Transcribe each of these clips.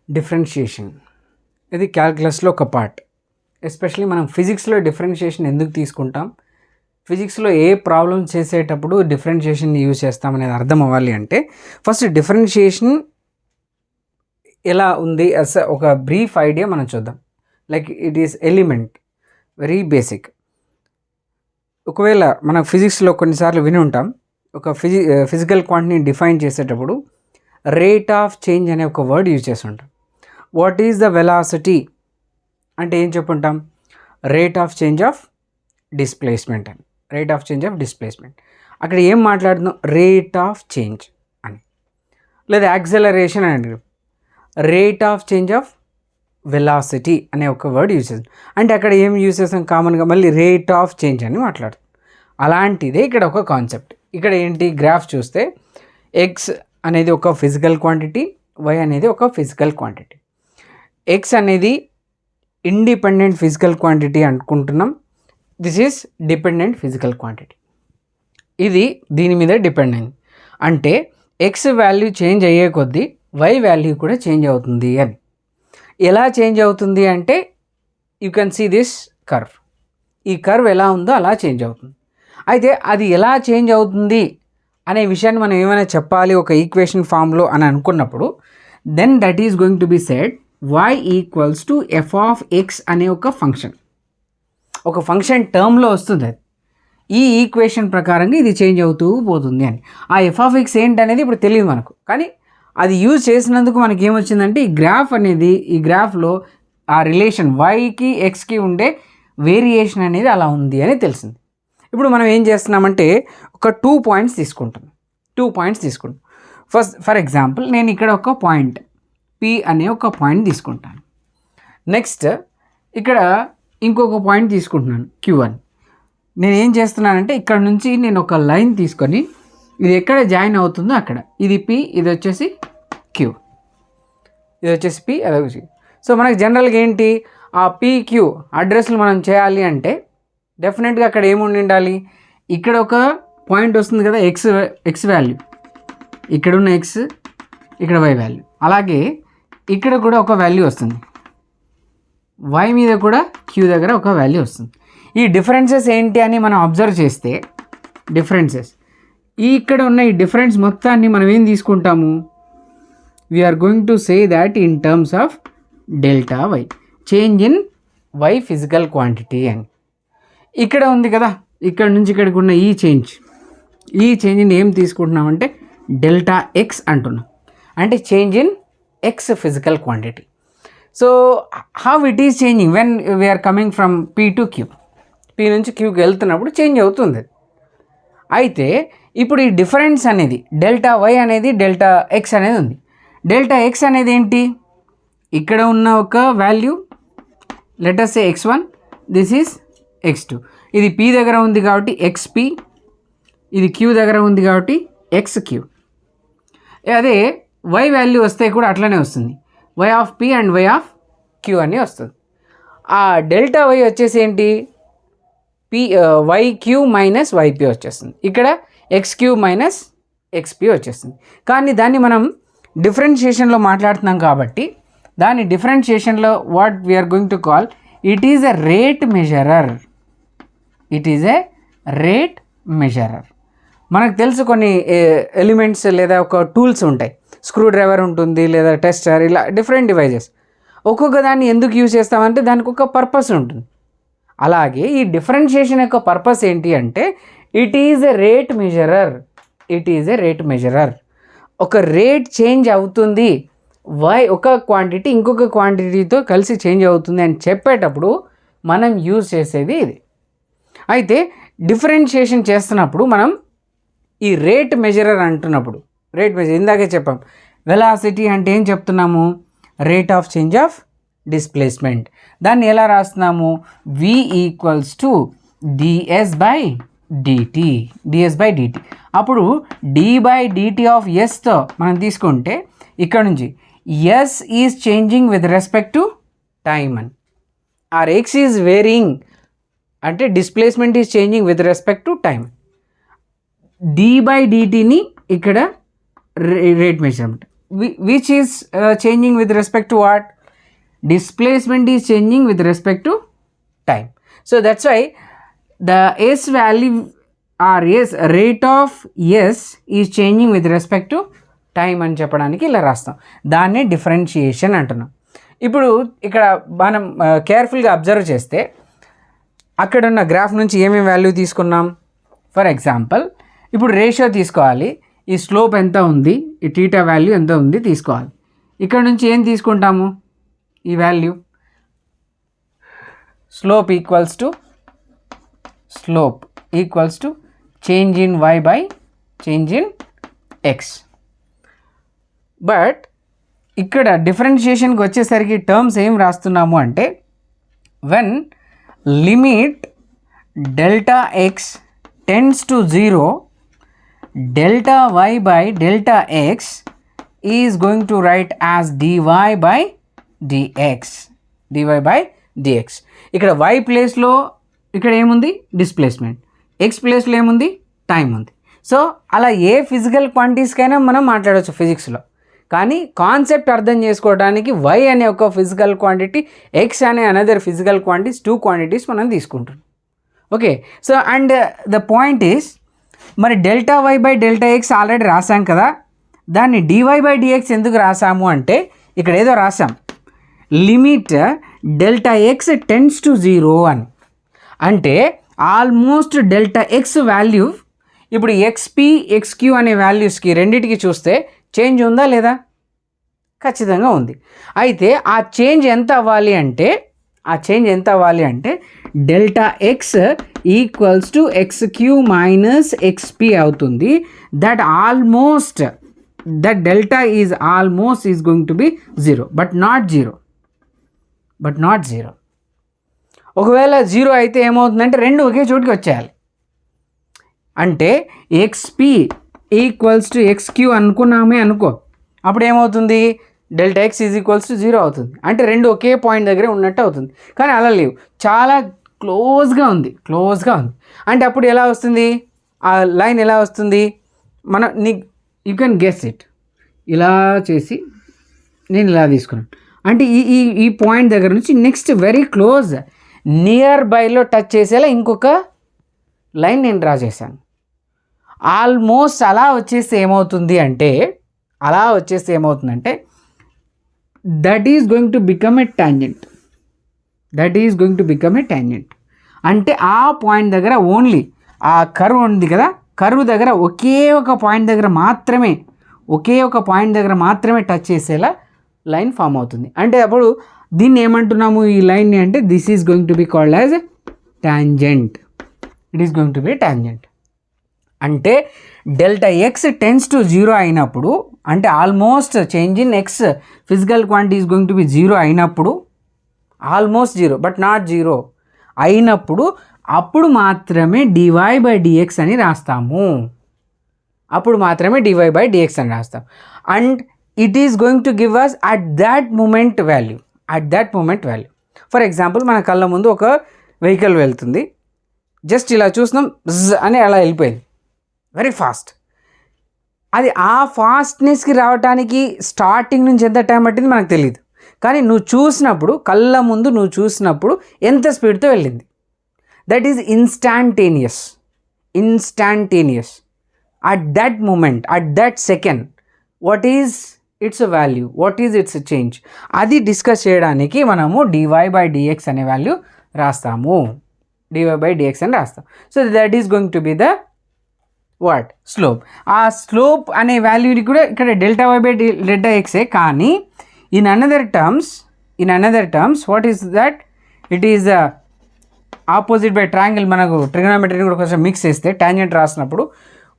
Differentiation ఇది క్యాల్కులస్లో ఒక part. Especially మనం ఫిజిక్స్లో డిఫరెన్షియేషన్ ఎందుకు తీసుకుంటాం, ఫిజిక్స్లో ఏ ప్రాబ్లం చేసేటప్పుడు డిఫరెన్షియేషన్ యూజ్ చేస్తామనేది అర్థం అవ్వాలి అంటే ఫస్ట్ డిఫరెన్షియేషన్ ఎలా ఉంది అస్ ఒక బ్రీఫ్ ఐడియా మనం చూద్దాం. Like it is element, very basic. ఒకవేళ మనం ఫిజిక్స్లో కొన్నిసార్లు విని ఉంటాం, ఒక ఫిజికల్ క్వాంటిటీని డిఫైన్ చేసేటప్పుడు రేట్ ఆఫ్ చేంజ్ అనే ఒక వర్డ్ యూజ్ చేసి ఉంటాం. వాట్ ఈజ్ ద వెలాసిటీ అంటే ఏం చెప్పుంటాం, rate of change of displacement అని. Rate of change of displacement అక్కడ ఏం మాట్లాడుతున్నాం, రేట్ ఆఫ్ చేంజ్ అని. లేదా యాక్సలరేషన్ అని అంటారు, rate of change of velocity అనే ఒక వర్డ్ యూజ్ చేస్తాం. అంటే అక్కడ ఏం యూజ్ చేస్తాం, కామన్గా మళ్ళీ రేట్ ఆఫ్ చేంజ్ అని మాట్లాడుతాం. అలాంటిదే ఇక్కడ ఒక కాన్సెప్ట్. ఇక్కడ ఏంటి, గ్రాఫ్ చూస్తే ఎక్స్ అనేది ఒక ఫిజికల్ క్వాంటిటీ, వై అనేది ఒక ఫిజికల్ క్వాంటిటీ. ఎక్స్ అనేది ఇండిపెండెంట్ ఫిజికల్ క్వాంటిటీ అనుకుంటున్నాం, this is dependent physical quantity. ఇది దీని మీద డిపెండ్ అయింది. అంటే ఎక్స్ వాల్యూ చేంజ్ అయ్యే కొద్దీ వై వాల్యూ కూడా చేంజ్ అవుతుంది అని. ఎలా చేంజ్ అవుతుంది అంటే you can see this curve. ఈ కర్వ్ ఎలా ఉందో అలా చేంజ్ అవుతుంది. అయితే అది ఎలా చేంజ్ అవుతుంది అనే విషయాన్ని మనం ఏమైనా చెప్పాలి ఒక ఈక్వేషన్ ఫామ్లో అని అనుకున్నప్పుడు then that is going to be said y equals to F of X అనే ఒక ఫంక్షన్ టర్మ్లో వస్తుంది. అది ఈ ఈక్వేషన్ ప్రకారంగా ఇది చేంజ్ అవుతూ పోతుంది అని. ఆ ఎఫ్ ఆఫ్ ఎక్స్ ఏంటనేది ఇప్పుడు తెలియదు మనకు, కానీ అది యూజ్ చేసినందుకు మనకి ఏమొచ్చిందంటే ఈ గ్రాఫ్ అనేది, ఈ గ్రాఫ్లో ఆ రిలేషన్ వైకి ఎక్స్కి ఉండే వేరియేషన్ అనేది అలా ఉంది అని తెలిసింది. ఇప్పుడు మనం ఏం చేస్తున్నామంటే ఒక 2 పాయింట్స్ తీసుకుంటాం. ఫర్ ఎగ్జాంపుల్ నేను ఇక్కడ ఒక పాయింట్ P అనే ఒక పాయింట్ తీసుకుంటాను. నెక్స్ట్ ఇక్కడ ఇంకొక పాయింట్ తీసుకుంటున్నాను Q1. నేను ఏం చేస్తున్నానంటే ఇక్కడ నుంచి నేను ఒక లైన్ తీసుకొని ఇది ఎక్కడ జాయిన్ అవుతుందో అక్కడ, ఇది P, ఇది వచ్చేసి Q, ఇది వచ్చేసి P, అది వచ్చి. సో మనకి జనరల్గా ఏంటి, ఆ PQ అడ్రస్లు మనం చేయాలి అంటే డెఫినెట్గా అక్కడ ఏముండి ఉండాలి, ఇక్కడ ఒక పాయింట్ వస్తుంది కదా ఎక్స్ వాల్యూ, ఇక్కడ ఉన్న ఎక్స్, ఇక్కడ వై వాల్యూ. అలాగే ఇక్కడ కూడా ఒక వాల్యూ వస్తుంది, వై మీద కూడా క్యూ దగ్గర ఒక వాల్యూ వస్తుంది. ఈ డిఫరెన్సెస్ ఏంటి అని మనం అబ్జర్వ్ చేస్తే డిఫరెన్సెస్ ఇక్కడ ఉన్న ఈ డిఫరెన్స్ మొత్తాన్ని మనం ఏం తీసుకుంటాము, we're going to say that in terms of delta why, change in Y physical quantity అని. ఇక్కడ ఉంది కదా, ఇక్కడ నుంచి ఇక్కడికి ఉన్న ఈ చేంజ్ని ఏం తీసుకుంటున్నామంటే డెల్టా ఎక్స్ అంటున్నాం, అంటే change in X physical quantity. So how it is changing when we're coming from P to Q, P నుంచి క్యూకి వెళ్తున్నప్పుడు చేంజ్ అవుతుంది. అయితే ఇప్పుడు ఈ డిఫరెన్స్ అనేది డెల్టా వై అనేది డెల్టా ఎక్స్ అనేది ఉంది. డెల్టా ఎక్స్ అనేది ఏంటి, ఇక్కడ ఉన్న ఒక value, let us say x1, this is x2. ఇది P దగ్గర ఉంది కాబట్టి XP, ఇది Q దగ్గర ఉంది కాబట్టి XQ. అదే y వాల్యూ వస్తే కూడా అట్లనే వస్తుంది, y of P and y of Q అని వస్తుంది. ఆ డెల్టా వై వచ్చేసి ఏంటి, YQ మైనస్ YP వచ్చేస్తుంది. ఇక్కడ XQ మైనస్ XP వచ్చేస్తుంది. కానీ దాన్ని మనం డిఫరెన్షియేషన్లో మాట్లాడుతున్నాం కాబట్టి దాని డిఫరెన్షియేషన్లో what we are going to call, it is a rate measurer. మనకు తెలుసు కొన్ని ఎలిమెంట్స్ లేదా ఒక టూల్స్ ఉంటాయి, స్క్రూ డ్రైవర్ ఉంటుంది లేదా టెస్టర్, ఇలా డిఫరెంట్ డివైజెస్. ఒక్కొక్క దాన్ని ఎందుకు యూజ్ చేస్తామంటే దానికి ఒక పర్పస్ ఉంటుంది. అలాగే ఈ డిఫరెన్షియేషన్ యొక్క పర్పస్ ఏంటి అంటే ఇట్ ఈజ్ ఎ రేట్ మెజరర్. ఒక రేట్ చేంజ్ అవుతుంది, ఒక క్వాంటిటీ ఇంకొక క్వాంటిటీతో కలిసి చేంజ్ అవుతుంది అని చెప్పేటప్పుడు మనం యూజ్ చేసేది ఇది. అయితే డిఫరెన్షియేషన్ చేస్తున్నప్పుడు మనం ఈ రేట్ మెజరర్ అంటున్నప్పుడు, ఇందాకే చెప్పాం, వెలాసిటీ అంటే ఏం చెప్తున్నాము, rate of change of displacement. దాన్ని ఎలా రాస్తున్నాము, v equals to ds by dt. అప్పుడు d/dt ఆఫ్ ఎస్తో మనం తీసుకుంటే ఇక్కడ నుంచి s is changing with respect to time అని, ఆర్ ఎక్స్ ఈజ్ వేరియింగ్ అంటే displacement is changing with respect to time. d/dtని ఇక్కడ rate measurement, which is changing with respect to what? Displacement is changing with respect to time. So that's why the S value or S rate of S is changing with respect to time అని చెప్పడానికి ఇలా రాస్తాం. దాన్నే differentiation అంటున్నాం. ఇప్పుడు ఇక్కడ మనం కేర్ఫుల్గా అబ్జర్వ్ చేస్తే అక్కడ ఉన్న గ్రాఫ్ నుంచి ఏమేమి వాల్యూ తీసుకున్నాం. ఫర్ ఎగ్జాంపుల్ ఇప్పుడు రేషియో తీసుకోవాలి. ఈ స్లోప్ ఎంత ఉంది, ఈ టీటా వాల్యూ ఎంత ఉంది తీసుకోవాలి. ఇక్కడ నుంచి ఏం తీసుకుంటాము, ఈ value slope equals to change in y by change in x. But ఇక్కడ డిఫరెన్షియేషన్కి వచ్చేసరికి టర్మ్స్ ఏం రాస్తున్నాము అంటే when limit delta X tends to 0 delta y by delta x is going to write as dy by dx. ఇక్కడ y ప్లేస్లో ఇక్కడ ఏముంది displacement, x ప్లేస్లో ఏముంది టైం ఉంది. సో అలా ఏ ఫిజికల్ క్వాంటిటీస్కైనా మనం మాట్లాడవచ్చు ఫిజిక్స్లో. కానీ కాన్సెప్ట్ అర్థం చేసుకోవడానికి y అనే ఒక ఫిజికల్ క్వాంటిటీ, x అనే అనదర్ ఫిజికల్ క్వాంటిటీస్, 2 క్వాంటిటీస్ మనం తీసుకుంటున్నాం. Okay, so and the point is మరి delta why by delta x already రాసాం కదా, దాన్ని డివై బై డిఎక్స్ ఎందుకు రాసాము అంటే ఇక్కడ ఏదో రాసాం, limit delta X tends to 0 అని. అంటే ఆల్మోస్ట్ డెల్టా ఎక్స్ వాల్యూ ఇప్పుడు ఎక్స్పి ఎక్స్క్యూ అనే వాల్యూస్కి రెండింటికి చూస్తే చేంజ్ ఉందా లేదా? ఖచ్చితంగా ఉంది. అయితే ఆ చేంజ్ ఎంత అవ్వాలి అంటే delta x equals to x q minus x p అవుతుంది. That delta is almost is going to be 0 but not zero. ఒకవేళ 0 అయితే ఏమవుతుందంటే రెండు ఒకే చోటుకి వచ్చేయాలి. అంటే ఎక్స్పి ఈక్వల్స్ టు ఎక్స్క్యూ అనుకో, అప్పుడు ఏమవుతుంది delta X is equals to 0 అవుతుంది. అంటే రెండు ఒకే పాయింట్ దగ్గరే ఉన్నట్టు అవుతుంది. కానీ అలా లేవు, చాలా క్లోజ్గా ఉంది. అంటే అప్పుడు ఎలా వస్తుంది ఆ లైన్, ఎలా వస్తుంది యూ కెన్ గెస్ ఇట్. ఇలా చేసి నేను ఇలా తీసుకున్నాను అంటే ఈ పాయింట్ దగ్గర నుంచి నెక్స్ట్ వెరీ క్లోజ్ నియర్ బైలో టచ్ చేసేలా ఇంకొక లైన్ నేను డ్రా చేశాను. ఆల్మోస్ట్ అలా వచ్చేస్తే ఏమవుతుంది అంటే that is going to become a tangent. అంటే ఆ పాయింట్ దగ్గర ఓన్లీ ఆ కర్వ్ ఉంది కదా, కర్వ్ దగ్గర ఒకే ఒక పాయింట్ దగ్గర మాత్రమే టచ్ చేసేలా లైన్ ఫామ్ అవుతుంది. అంటే అప్పుడు దీన్ని ఏమంటున్నాము ఈ లైన్ని అంటే this is going to be called as tangent. అంటే డెల్టా ఎక్స్ టెన్స్ టు 0 అయినప్పుడు, అంటే almost change in X physical quantity is going to be 0 అయినప్పుడు, ఆల్మోస్ట్ 0 బట్ నాట్ 0 అయినప్పుడు అప్పుడు మాత్రమే డివై బై డిఎక్స్ అని రాస్తాము. And it is going to give us at that moment value. For example మన కళ్ళ ముందు ఒక వెహికల్ వెళ్తుంది, జస్ట్ ఇలా చూస్తున్నాం అని అలా వెళ్ళిపోయింది వెరీ ఫాస్ట్. అది ఆ ఫాస్ట్నెస్కి రావడానికి స్టార్టింగ్ నుంచి ఎంత టైం పట్టింది మనకు తెలియదు. కానీ నువ్వు చూసినప్పుడు, కళ్ళ ముందు నువ్వు చూసినప్పుడు ఎంత స్పీడ్తో వెళ్ళింది. That is instantaneous. At that moment, at that second, what is its value, what is its change, అది డిస్కస్ చేయడానికి మనము డివై బై డిఎక్స్ అనే వాల్యూ రాస్తాము. So that is going to be the what slope. ఆ slope అనే వాల్యూని కూడా ఇక్కడ డెల్టా వై బై డెల్టా ఎక్సే. కానీ in another terms what is that, it is opposite by triangle. మనకు ట్రిగోనోమెట్రీ కూడా కొంచెం మిక్స్ చేస్తే టాంజెంట్ రాసినప్పుడు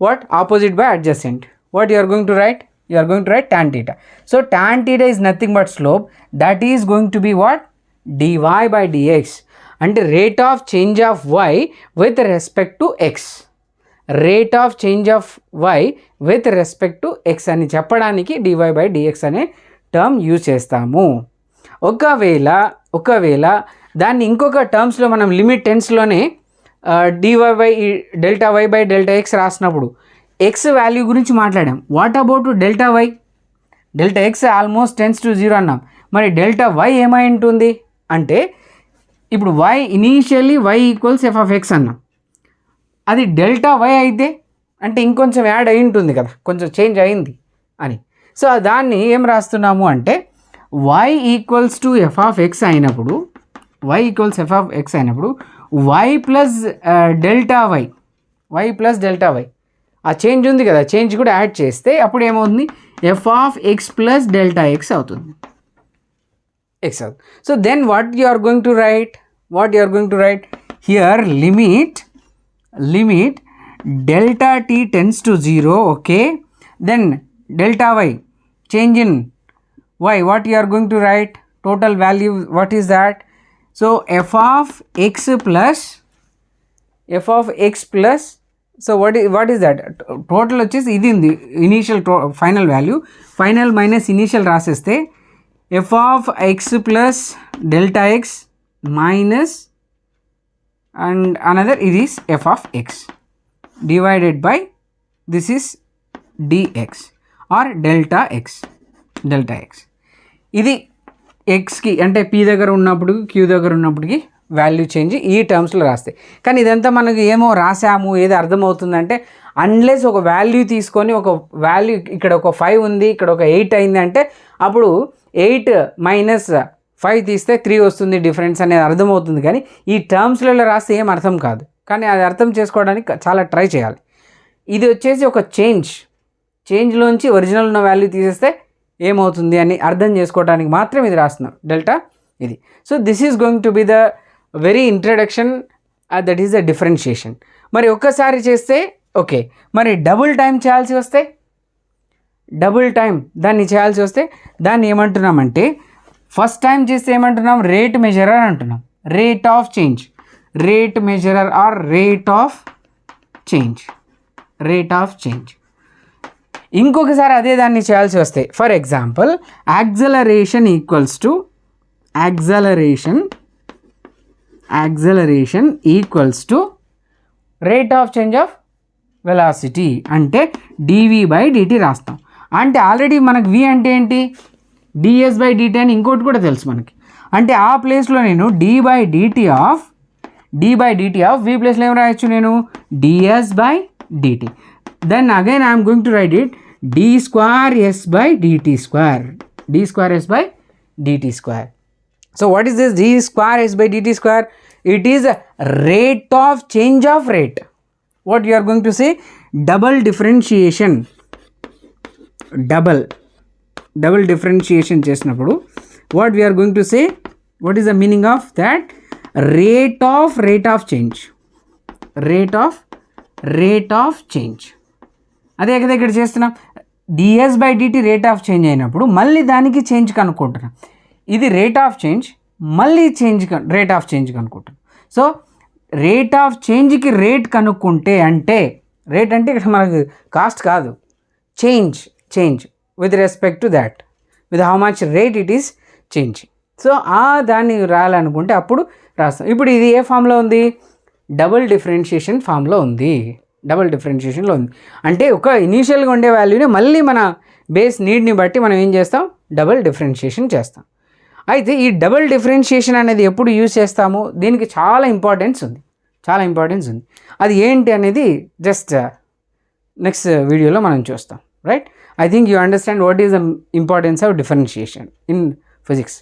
what opposite by adjacent, what you are going to write tan theta. So tan theta is nothing but slope. That is going to be what? dy by dx. And rate of change of y with respect to x. అని చెప్పడానికి dy by dx అనే term use చేస్తాము. ఒకవేళ దాన్ని ఇంకొక టర్మ్స్లో మనం limit టెన్స్లోనే dy by delta y by delta x రాసినప్పుడు ఎక్స్ వాల్యూ గురించి మాట్లాడాం. What about delta y? Delta x almost tends to 0 అన్నాం. మరి డెల్టా వై ఏమై ఉంటుంది అంటే ఇప్పుడు y initially y equals f of x అన్నాం. అది డెల్టా వై అయితే అంటే ఇంకొంచెం యాడ్ అయి ఉంటుంది కదా, కొంచెం చేంజ్ అయింది అని. సో దాన్ని ఏం రాస్తున్నాము అంటే y equals to F of x అయినప్పుడు, y equals f of x అయినప్పుడు y plus delta y, y plus delta y ఆ చేంజ్ ఉంది కదా, చేంజ్ కూడా యాడ్ చేస్తే అప్పుడు ఏమవుతుంది, f of x plus delta x అవుతుంది, ఎక్స్ అవుతుంది. So then what you are going to write here limit delta t tends to 0, okay. Then delta why change in y, what you are going to write total value, what is that? So f of x plus so what is that total వచ్చేసి ఇది ఉంది initial final value, final minus initial రాసేస్తే f of x plus delta x minus and another ఇది is f of x divided by this is dx or delta x. ఇది ఎక్స్కి అంటే P దగ్గర ఉన్నప్పుడు క్యూ దగ్గర ఉన్నప్పటికి వాల్యూ చేంజ్ ఈ టర్మ్స్లో రాస్తాయి. కానీ ఇదంతా మనకు ఏమో రాసాము ఏదో అర్థమవుతుందంటే అన్లెస్ ఒక వాల్యూ తీసుకొని ఒక వాల్యూ ఇక్కడ ఒక 5 ఉంది, ఇక్కడ ఒక 8 అయింది అంటే అప్పుడు 8 మైనస్ 5 తీస్తే 3 వస్తుంది డిఫరెన్స్ అనేది అర్థమవుతుంది. కానీ ఈ టర్మ్స్లలో రాస్తే ఏం అర్థం కాదు. కానీ అది అర్థం చేసుకోవడానికి చాలా ట్రై చేయాలి. ఇది వచ్చేసి ఒక చేంజ్లోంచి ఒరిజినల్ ఉన్న వాల్యూ తీసేస్తే ఏమవుతుంది అని అర్థం చేసుకోవడానికి మాత్రం ఇది రాస్తున్నాం డెల్టా ఇది. So this is going to be the very introduction, that is the differentiation. మరి ఒక్కసారి చేస్తే ఓకే, మరి డబుల్ టైం చేయాల్సి వస్తే దాన్ని ఏమంటున్నామంటే ఫస్ట్ టైం చేస్తే ఏమంటున్నాం, రేట్ మెజరర్ అంటున్నాం. Rate of measurer or rate of change. ఇంకొకసారి అదే దాన్ని చేయాల్సి వస్తే for example acceleration equals to rate of change of velocity అంటే dv/dt రాస్తాం. అంటే ఆల్రెడీ మనకు v అంటే ఏంటి, ds/dt అని ఇంకోటి కూడా తెలుసు మనకి. అంటే ఆ ప్లేస్లో నేను d/dt ఆఫ్ v ప్లేస్లో ఏం రాయొచ్చు నేను ds/dt. Then again I'm going to write it d2s/dt square. So what is this d2s/dt square? It is a rate of change of rate. What you are going to say? Double differentiation చేసినప్పుడు what we are going to say? What is the meaning of that? Rate of change. అదే కదా ఇక్కడ చేస్తున్నాం, ds/dt rate of change అయినప్పుడు మళ్ళీ దానికి change కనుక్కుంటున్నాం. ఇది రేట్ ఆఫ్ చేంజ్, మళ్ళీ రేట్ ఆఫ్ చేంజ్ కనుక్కుంటాం. సో రేట్ ఆఫ్ చేంజ్కి రేట్ కనుక్కుంటే అంటే రేట్ అంటే ఇక్కడ మనకు కాస్ట్ కాదు, change with respect to that, with how much rate it is changing. So దాన్ని రాయాలనుకుంటే అప్పుడు రాస్తాం. ఇప్పుడు ఇది ఏ ఫామ్లో ఉంది, డబుల్ డిఫరెన్షియేషన్ ఫామ్లో ఉంది. అంటే ఒక ఇనీషియల్గా ఉండే వాల్యూని మళ్ళీ మన బేస్ నీడ్ని బట్టి మనం ఏం చేస్తాం, డబుల్ డిఫరెన్షియేషన్ చేస్తాం. అయితే ఈ డబుల్ డిఫరెన్షియేషన్ అనేది ఎప్పుడు యూజ్ చేస్తాము, దీనికి చాలా ఇంపార్టెన్స్ ఉంది. అది ఏంటి అనేది జస్ట్ నెక్స్ట్ వీడియోలో మనం చూస్తాం, right? I think you understand what is the importance of differentiation in physics.